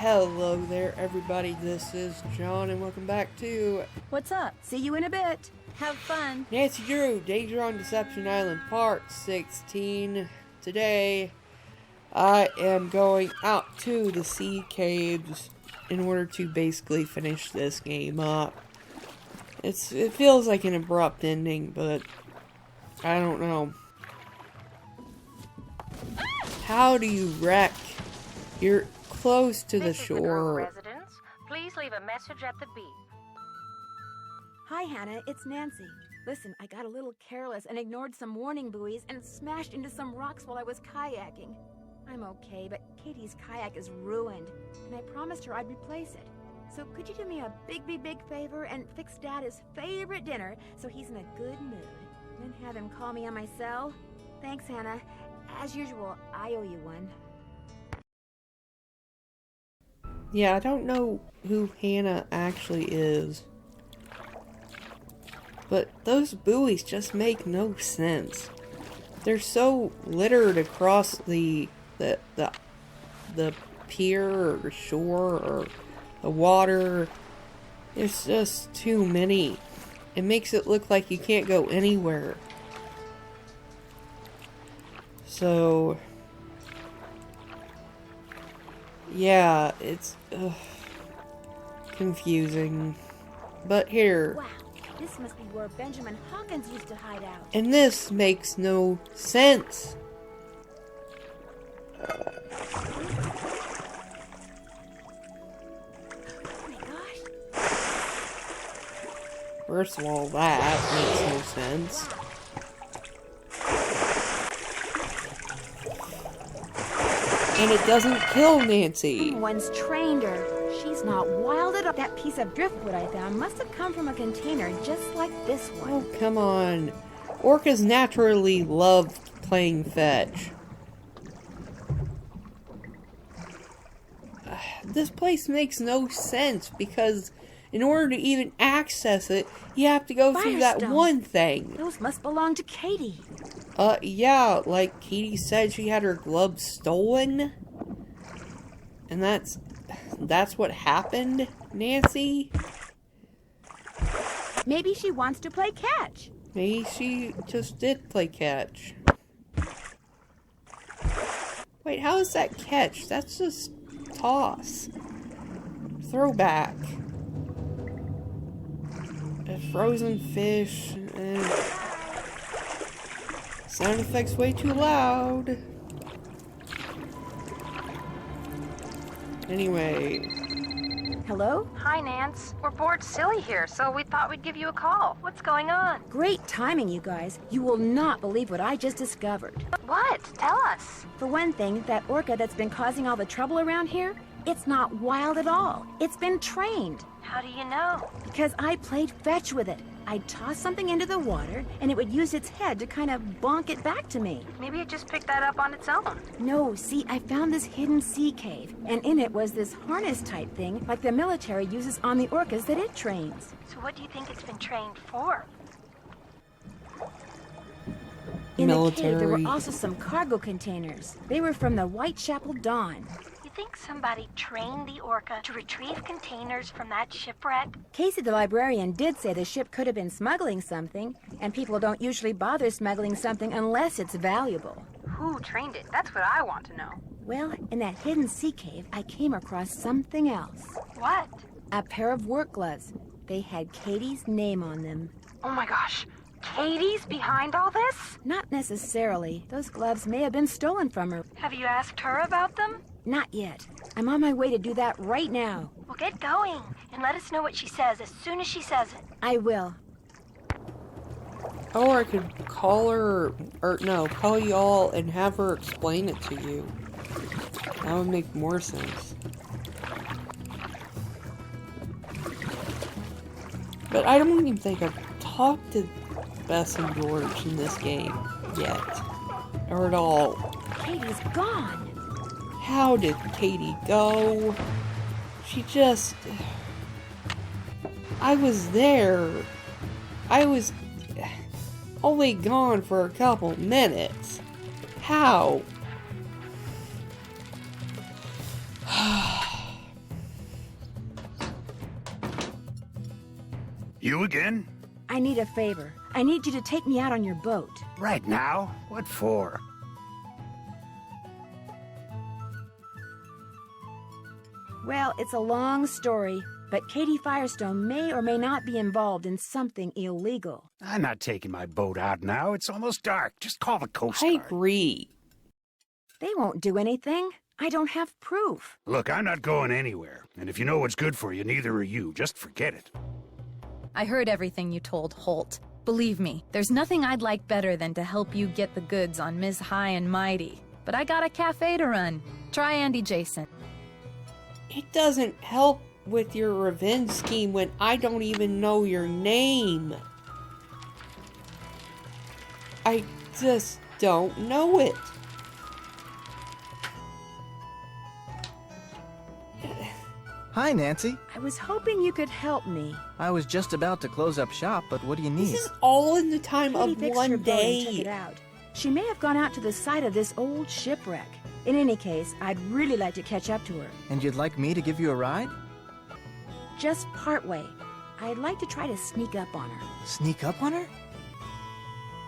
Hello there, everybody. This is John, and welcome back to What's up? See you in a bit. Have fun. Nancy Drew, Danger on Deception Island, Part 16. Today, I am going out to the sea caves in order to basically finish this game up. It feels like an abrupt ending, but I don't know. How do you wreck? You're close to the shore. Residents, please leave a message at the beep. Hi, Hannah. It's Nancy. Listen, I got a little careless and ignored some warning buoys and smashed into some rocks while I was kayaking. I'm okay, but Katie's kayak is ruined, and I promised her I'd replace it. So could you do me a big favor and fix Dad his favorite dinner so he's in a good mood? Then have him call me on my cell? Thanks, Hannah. As usual, I owe you one. Yeah, I don't know who Hannah actually is. But those buoys just make no sense. They're so littered across the pier or shore or the water. There's just too many. It makes it look like you can't go anywhere. So yeah, it's confusing. But here. Wow, this must be where Benjamin Hawkins used to hide out. And this makes no sense. Oh my gosh. First of all, that makes no sense. And it doesn't kill Nancy. Someone's trained her. She's not wild at all. That piece of driftwood I found must have come from a container just like this one. Oh, come on. Orcas naturally love playing fetch. This place makes no sense because in order to even access it, you have to go through that one thing. Those must belong to Katie. Yeah, like Katie said she had her gloves stolen. And that's what happened, Nancy? Maybe she wants to play catch. Maybe she just did play catch. Wait, how is that catch? That's just toss. Throwback. A frozen fish. Sound effects way too loud. Anyway. Hello? Hi, Nance. We're bored silly here, so we thought we'd give you a call. What's going on? Great timing, you guys. You will not believe what I just discovered. What? Tell us. For one thing, that orca that's been causing all the trouble around here, it's not wild at all. It's been trained. How do you know? Because I played fetch with it. I'd toss something into the water, and it would use its head to kind of bonk it back to me. Maybe it just picked that up on its own. No, see, I found this hidden sea cave, and in it was this harness-type thing like the military uses on the orcas that it trains. So what do you think it's been trained for? In the cave, there were also some cargo containers. They were from the Whitechapel Dawn. You think somebody trained the orca to retrieve containers from that shipwreck? Casey the librarian did say the ship could have been smuggling something, and people don't usually bother smuggling something unless it's valuable. Who trained it? That's what I want to know. Well, in that hidden sea cave, I came across something else. What? A pair of work gloves. They had Katie's name on them. Oh my gosh. Katie's behind all this? Not necessarily. Those gloves may have been stolen from her. Have you asked her about them? Not yet. I'm on my way to do that right now. Well, get going and let us know what she says as soon as she says it. I will. Or I could call her, or no, call y'all and have her explain it to you. That would make more sense. But I don't even think I've talked to Bess and George in this game yet. Or at all. Katie's gone. How did Katie go? She just... I was there. I was only gone for a couple minutes. How? You again? I need a favor. I need you to take me out on your boat. Right now? What for? Well, it's a long story, but Katie Firestone may or may not be involved in something illegal. I'm not taking my boat out now. It's almost dark. Just call the Coast I Guard. agree. They won't do anything. I don't have proof. Look, I'm not going anywhere. And if you know what's good for you, neither are you. Just forget it. I heard everything you told Holt. Believe me, there's nothing I'd like better than to help you get the goods on Ms. High and Mighty. But I got a cafe to run. Try Andy Jason. It doesn't help with your revenge scheme when I don't even know your name. I just don't know it. Hi, Nancy. I was hoping you could help me. I was just about to close up shop, but what do you need? This is all in the time Katie of fixed her one boat and took day. it out. She may have gone out to the site of this old shipwreck. In any case, I'd really like to catch up to her. And you'd like me to give you a ride? Just partway. I'd like to try to sneak up on her. Sneak up on her?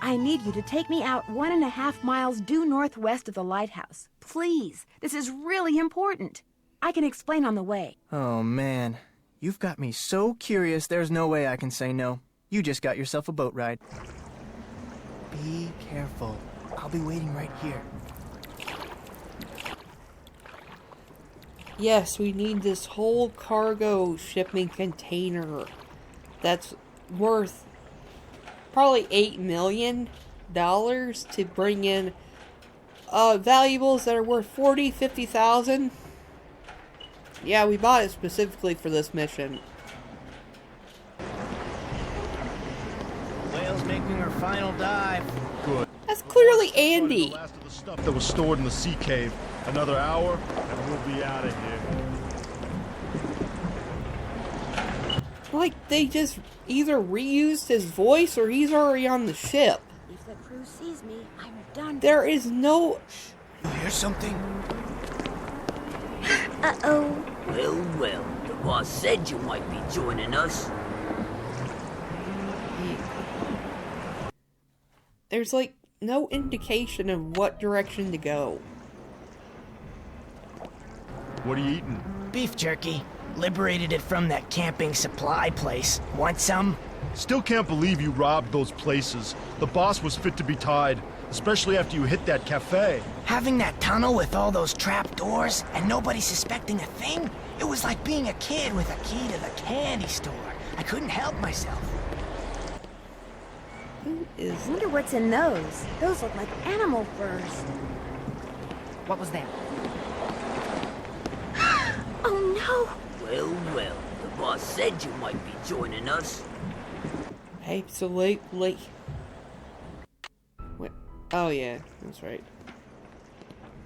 I need you to take me out 1.5 miles due northwest of the lighthouse. Please, this is really important. I can explain on the way. Oh, man. You've got me so curious, there's no way I can say no. You just got yourself a boat ride. Be careful. I'll be waiting right here. Yes, we need this whole cargo shipping container that's worth probably $8 million to bring in valuables that are worth 40, 50,000. Yeah, we bought it specifically for this mission. Whale's making her final dive. Good. That's clearly Andy. The last of the stuff that was stored in the sea cave. Another hour, and we'll be out of here. Like, they just either reused his voice or he's already on the ship. If the crew sees me, I'm done. There is no... You hear something? Uh-oh. Well, the boss said you might be joining us. There's, like, no indication of what direction to go. What are you eating? Beef jerky. Liberated it from that camping supply place. Want some? Still can't believe you robbed those places. The boss was fit to be tied, especially after you hit that cafe. Having that tunnel with all those trap doors and nobody suspecting a thing? It was like being a kid with a key to the candy store. I couldn't help myself. Who is... I wonder what's in those. Those look like animal furs. What was that? Oh no! Well, the boss said you might be joining us. Absolutely. What? Oh, yeah, that's right.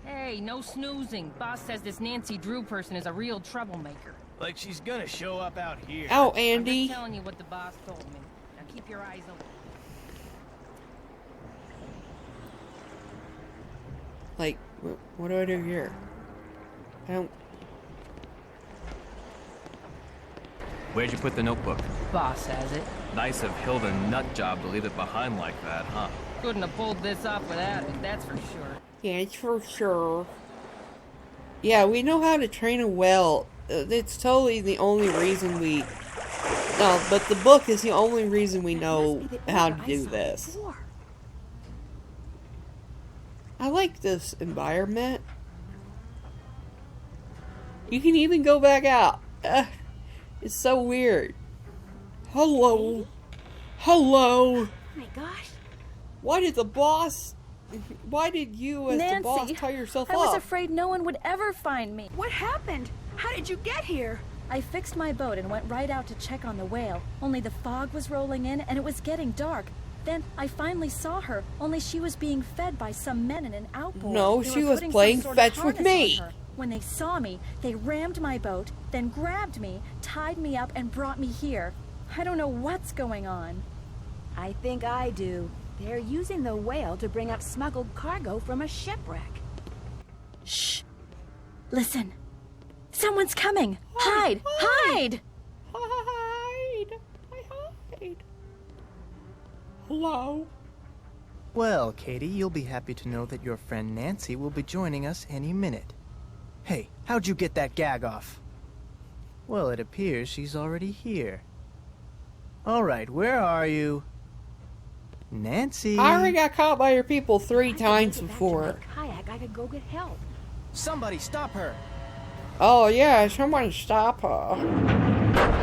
Hey, no snoozing. Boss says this Nancy Drew person is a real troublemaker. Like she's gonna show up out here. Oh, I'm Andy. just telling you what the boss told me. Now keep your eyes open. Like, what do I do here? I don't... Where'd you put the notebook? Boss has it. Nice of Hilda Nutjob to leave it behind like that, huh? Couldn't have pulled this off without it, that's for sure. Yeah, it's for sure. Yeah, we know how to train a whale. It's totally the only reason we... No, but the book is the only reason we know how to do this. I like this environment. You can even go back out. It's so weird. Hello. Hello. Oh my gosh. Why did the boss... Why did you, as the boss, tie yourself I up? was afraid no one would ever find me. What happened? How did you get here? I fixed my boat and went right out to check on the whale. Only the fog was rolling in and it was getting dark. Then I finally saw her, only she was being fed by some men in an outboard. No, They she were was putting playing some sort of fetch with harness me. on her. When they saw me, they rammed my boat, then grabbed me, tied me up, and brought me here. I don't know what's going on. I think I do. They're using the whale to bring up smuggled cargo from a shipwreck. Shh! Listen. Someone's coming! Hide! Hide! Hide! Hello? Well, Katie, you'll be happy to know that your friend Nancy will be joining us any minute. Hey, how'd you get that gag off? Well, it appears she's already here. All right, where are you? Nancy? I already got caught by your people 3 times If I before. could kayak, I could go get help. Somebody stop her! Oh yeah, someone stop her.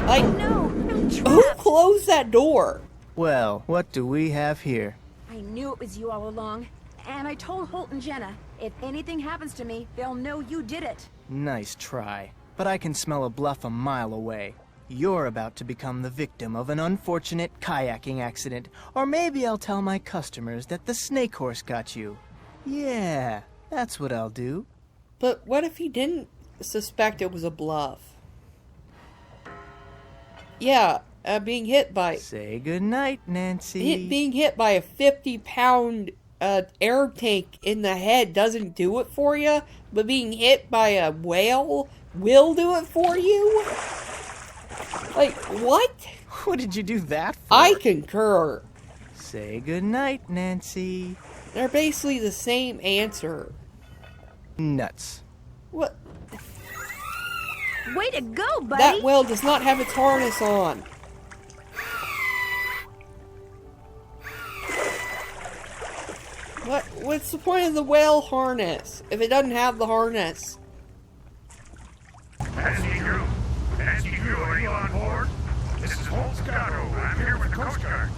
Like, No, I'm who trapped. closed that door? Well, what do we have here? I knew it was you all along. And I told Holt and Jenna, if anything happens to me, they'll know you did it. Nice try. But I can smell a bluff a mile away. You're about to become the victim of an unfortunate kayaking accident. Or maybe I'll tell my customers that the snake horse got you. Yeah, that's what I'll do. But what if he didn't suspect it was a bluff? Yeah, being hit by... Say goodnight, Nancy. Being hit by a 50-pound air tank in the head doesn't do it for you, but being hit by a whale will do it for you? Like, what? What did you do that for? I concur. Say goodnight, Nancy. They're basically the same answer. Nuts. What? Way to go, buddy! That whale does not have its harness on. What's the point of the whale harness if it doesn't have the harness? Nancy Drew, are you on board? This is Holt Scotto. I'm here with the Coast Guard.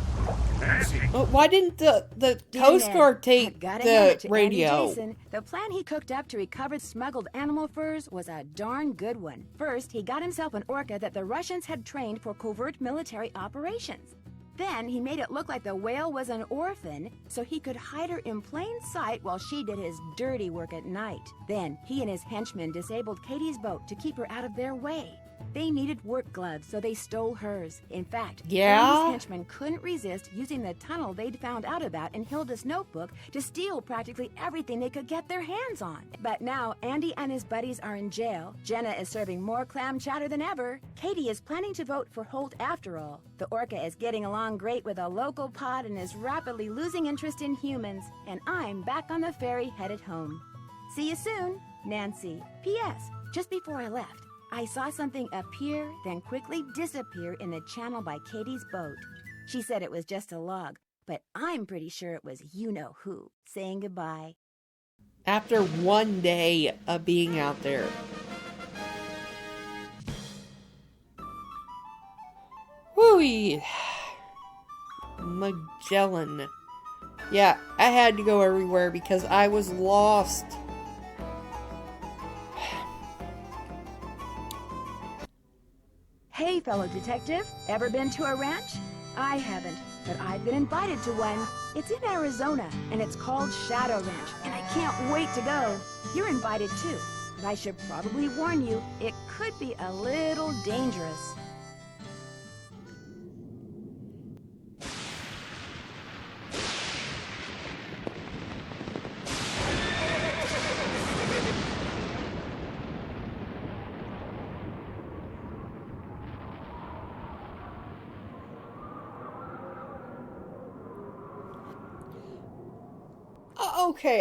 Nancy. Well, why didn't the Coast Guard take the radio? Jason, the plan he cooked up to recover smuggled animal furs was a darn good one. First, he got himself an orca that the Russians had trained for covert military operations. Then he made it look like the whale was an orphan, so he could hide her in plain sight while she did his dirty work at night. Then he and his henchmen disabled Katie's boat to keep her out of their way. They needed work gloves, so they stole hers. In fact, Andy's henchmen couldn't resist using the tunnel they'd found out about in Hilda's notebook to steal practically everything they could get their hands on. But now Andy and his buddies are in jail. Jenna is serving more clam chowder than ever. Katie is planning to vote for Holt after all. The orca is getting along great with a local pod and is rapidly losing interest in humans. And I'm back on the ferry headed home. See you soon, Nancy. P.S. Just before I left, I saw something appear, then quickly disappear in the channel by Katie's boat. She said it was just a log, but I'm pretty sure it was you-know-who saying goodbye. After one day of being out there. Whoo-wee. Magellan. Yeah, I had to go everywhere because I was lost. Hey, fellow detective, ever been to a ranch? I haven't, but I've been invited to one. It's in Arizona, and it's called Shadow Ranch, and I can't wait to go. You're invited too, but I should probably warn you, it could be a little dangerous.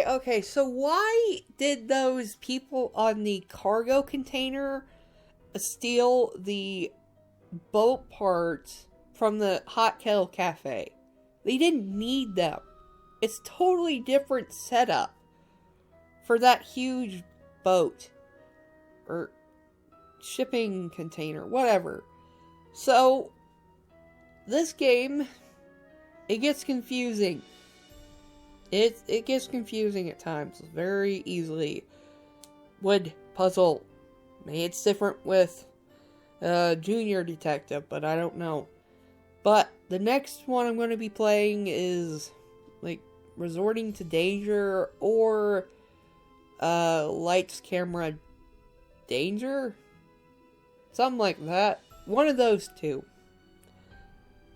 Okay, so why did those people on the cargo container steal the boat parts from the Hot Kettle Cafe? They didn't need them. It's totally different setup for that huge boat or shipping container, whatever. So, this game, it gets confusing. It gets confusing at times very easily. Would puzzle. Maybe it's different with Junior Detective, but I don't know. But the next one I'm going to be playing is like Resorting to Danger or Lights, Camera, Danger? Something like that. One of those two.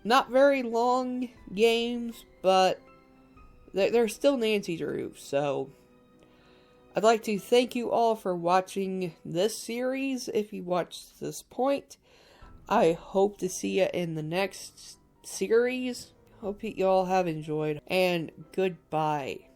Not very long games, but they're still Nancy Drew, so I'd like to thank you all for watching this series. If you watched to this point, I hope to see you in the next series. Hope you all have enjoyed, and goodbye.